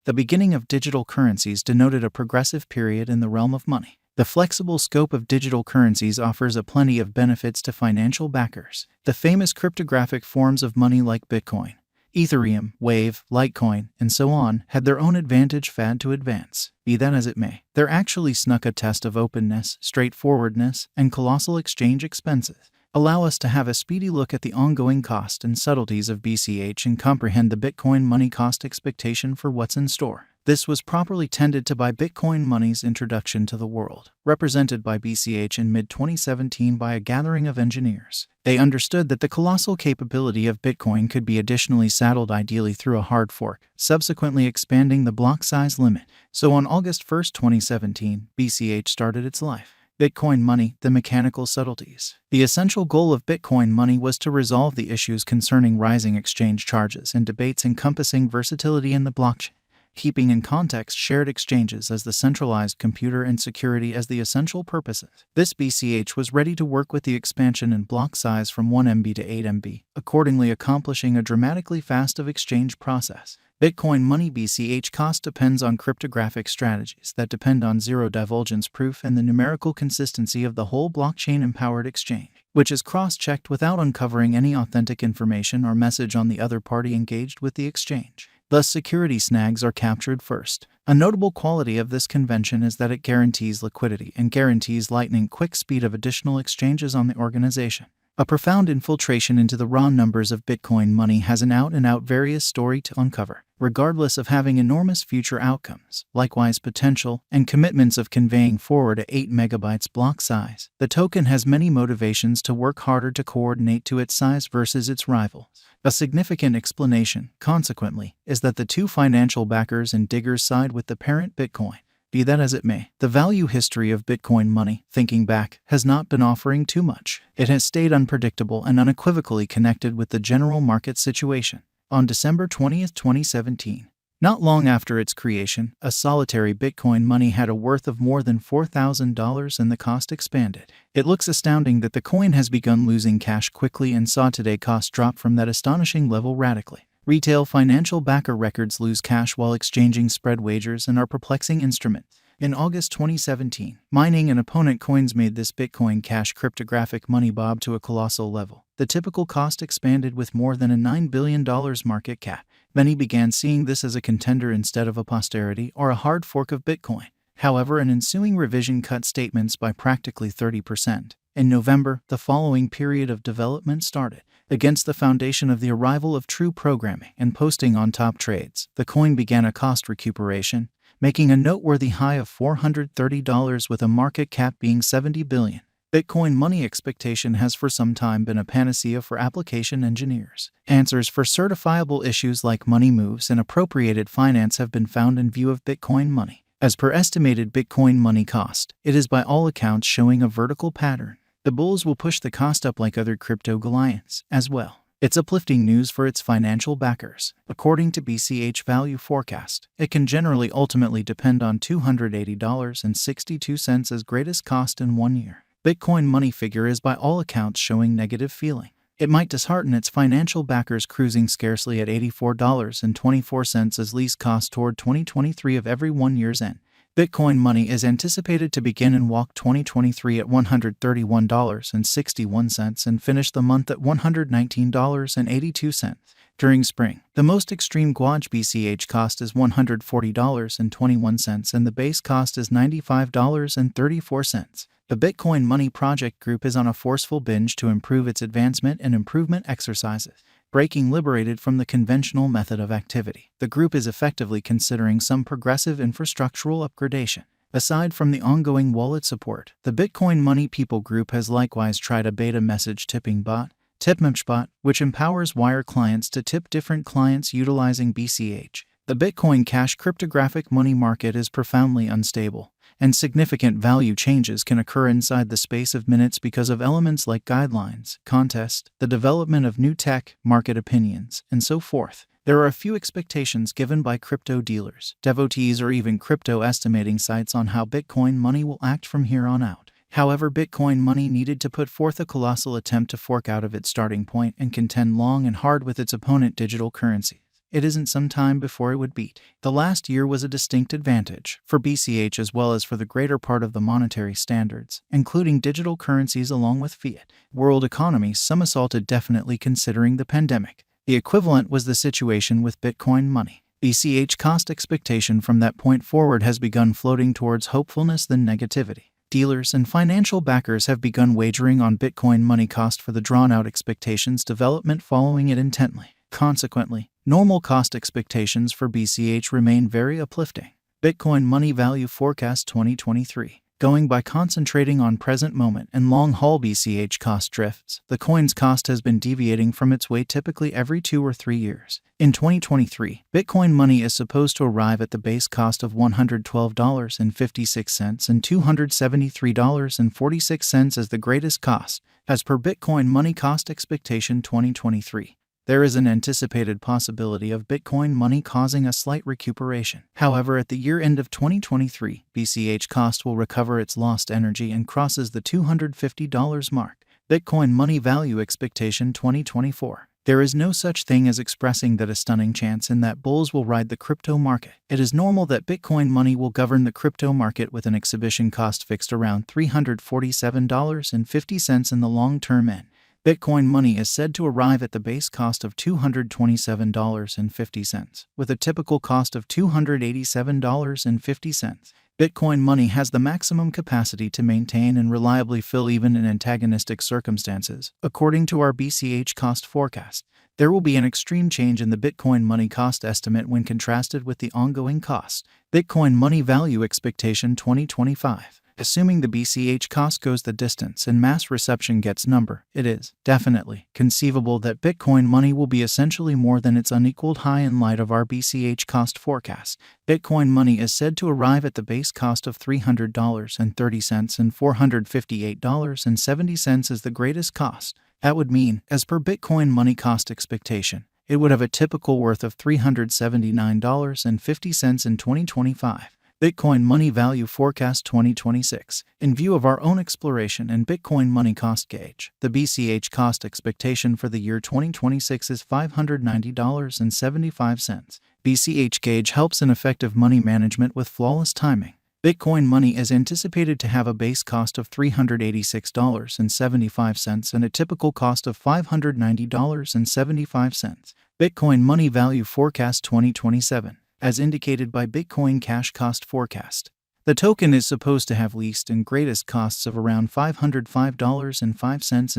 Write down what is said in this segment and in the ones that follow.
The beginning of digital currencies denoted a progressive period in the realm of money. The flexible scope of digital currencies offers a plenty of benefits to financial backers. The famous cryptographic forms of money like Bitcoin, Ethereum, Wave, Litecoin, and so on had their own advantage fad to advance. Be that as it may, they're actually snuck a test of openness, straightforwardness, and colossal exchange expenses. Allow us to have a speedy look at the ongoing cost and subtleties of BCH and comprehend the Bitcoin money cost expectation for what's in store. This was properly tended to by Bitcoin money's introduction to the world, represented by BCH in mid-2017 by a gathering of engineers. They understood that the colossal capability of Bitcoin could be additionally saddled ideally through a hard fork, subsequently expanding the block size limit. So on August 1, 2017, BCH started its life. Bitcoin money, the mechanical subtleties. The essential goal of Bitcoin money was to resolve the issues concerning rising exchange charges and debates encompassing versatility in the blockchain, keeping in context shared exchanges as the centralized computer and security as the essential purposes. This BCH was ready to work with the expansion in block size from 1 MB to 8 MB, accordingly accomplishing a dramatically fast of exchange process. Bitcoin money BCH cost depends on cryptographic strategies that depend on zero divulgence proof and the numerical consistency of the whole blockchain-empowered exchange, which is cross-checked without uncovering any authentic information or message on the other party engaged with the exchange. Thus, security snags are captured first. A notable quality of this convention is that it guarantees liquidity and guarantees lightning-quick speed of additional exchanges on the organization. A profound infiltration into the raw numbers of Bitcoin money has an out-and-out various story to uncover, regardless of having enormous future outcomes, likewise potential, and commitments of conveying forward a 8 megabytes block size. The token has many motivations to work harder to coordinate to its size versus its rivals. A significant explanation, consequently, is that the two financial backers and diggers side with the parent Bitcoin. Be that as it may, the value history of Bitcoin money, thinking back, has not been offering too much. It has stayed unpredictable and unequivocally connected with the general market situation. On December 20, 2017, not long after its creation, a solitary Bitcoin money had a worth of more than $4,000 and the cost expanded. It looks astounding that the coin has begun losing cash quickly and saw today cost drop from that astonishing level radically. Retail financial backer records lose cash while exchanging spread wagers and are perplexing instruments. In August 2017, mining and opponent coins made this Bitcoin Cash cryptographic money bob to a colossal level. The typical cost expanded with more than a $9 billion market cap. Many began seeing this as a contender instead of a posterity or a hard fork of Bitcoin. However, an ensuing revision cut statements by practically 30%. In November, the following period of development started. Against the foundation of the arrival of true programming and posting on top trades, the coin began a cost recuperation, making a noteworthy high of $430 with a market cap being $70 billion. Bitcoin money expectation has for some time been a panacea for application engineers. Answers for certifiable issues like money moves and appropriated finance have been found in view of Bitcoin money. As per estimated Bitcoin money cost, it is by all accounts showing a vertical pattern. The bulls will push the cost up like other crypto goliaths as well. It's uplifting news for its financial backers. According to BCH Value Forecast, it can generally ultimately depend on $280.62 as greatest cost in 1 year. Bitcoin money figure is by all accounts showing negative feeling. It might dishearten its financial backers cruising scarcely at $84.24 as least cost toward 2023 of every 1 year's end. Bitcoin money is anticipated to begin and walk 2023 at $131.61 and finish the month at $119.82. During spring, the most extreme Guaj BCH cost is $140.21 and the base cost is $95.34. The Bitcoin Money Project Group is on a forceful binge to improve its advancement and improvement exercises. Breaking liberated from the conventional method of activity, the group is effectively considering some progressive infrastructural upgradation. Aside from the ongoing wallet support, the Bitcoin Money People Group has likewise tried a beta message tipping bot, TipMemshBot, which empowers wire clients to tip different clients utilizing BCH. The Bitcoin Cash cryptographic money market is profoundly unstable, and significant value changes can occur inside the space of minutes because of elements like guidelines, contest, the development of new tech, market opinions, and so forth. There are a few expectations given by crypto dealers, devotees, or even crypto estimating sites on how Bitcoin money will act from here on out. However, Bitcoin money needed to put forth a colossal attempt to fork out of its starting point and contend long and hard with its opponent digital currencies. it isn't some time before it would beat. The last year was a distinct advantage for BCH as well as for the greater part of the monetary standards, including digital currencies along with fiat. World economy somersaulted definitely considering the pandemic. The equivalent was the situation with Bitcoin money. BCH cost expectation from that point forward has begun floating towards hopefulness than negativity. Dealers and financial backers have begun wagering on Bitcoin money cost for the drawn-out expectations development following it intently. Consequently, normal cost expectations for BCH remain very uplifting. Bitcoin money value forecast 2023. Going by concentrating on present moment and long-haul BCH cost drifts, the coin's cost has been deviating from its way typically every 2 or 3 years. In 2023, Bitcoin money is supposed to arrive at the base cost of $112.56 and $273.46 as the greatest cost, as per Bitcoin money cost expectation 2023. There is an anticipated possibility of Bitcoin money causing a slight recuperation. However, at the year end of 2023, BCH cost will recover its lost energy and crosses the $250 mark. Bitcoin money value expectation 2024. There is no such thing as expressing that a stunning chance in that bulls will ride the crypto market. It is normal that Bitcoin money will govern the crypto market with an exhibition cost fixed around $347.50 in the long-term end. Bitcoin money is said to arrive at the base cost of $227.50, with a typical cost of $287.50. Bitcoin money has the maximum capacity to maintain and reliably fill even in antagonistic circumstances. According to our BCH cost forecast, there will be an extreme change in the Bitcoin money cost estimate when contrasted with the ongoing cost. Bitcoin money value expectation 2025. Assuming the BCH cost goes the distance and mass reception gets number, it is definitely conceivable that Bitcoin money will be essentially more than its unequaled high in light of our BCH cost forecast. Bitcoin money is said to arrive at the base cost of $300.30 and $458.70 as the greatest cost. That would mean, as per Bitcoin money cost expectation, it would have a typical worth of $379.50 in 2025. Bitcoin money value forecast 2026. In view of our own exploration and Bitcoin money cost gauge, the BCH cost expectation for the year 2026 is $590.75. BCH gauge helps in effective money management with flawless timing. Bitcoin money is anticipated to have a base cost of $386.75 and a typical cost of $590.75. Bitcoin money value forecast 2027. As indicated by Bitcoin Cash Cost Forecast, the token is supposed to have least and greatest costs of around $505.05 and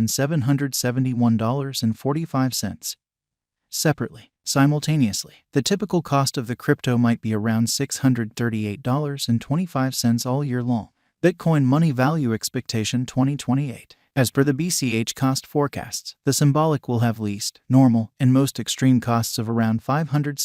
$771.45. Separately, simultaneously, the typical cost of the crypto might be around $638.25 all year long. Bitcoin money value expectation 2028. As per the BCH cost forecasts, the symbolic will have least, normal, and most extreme costs of around $500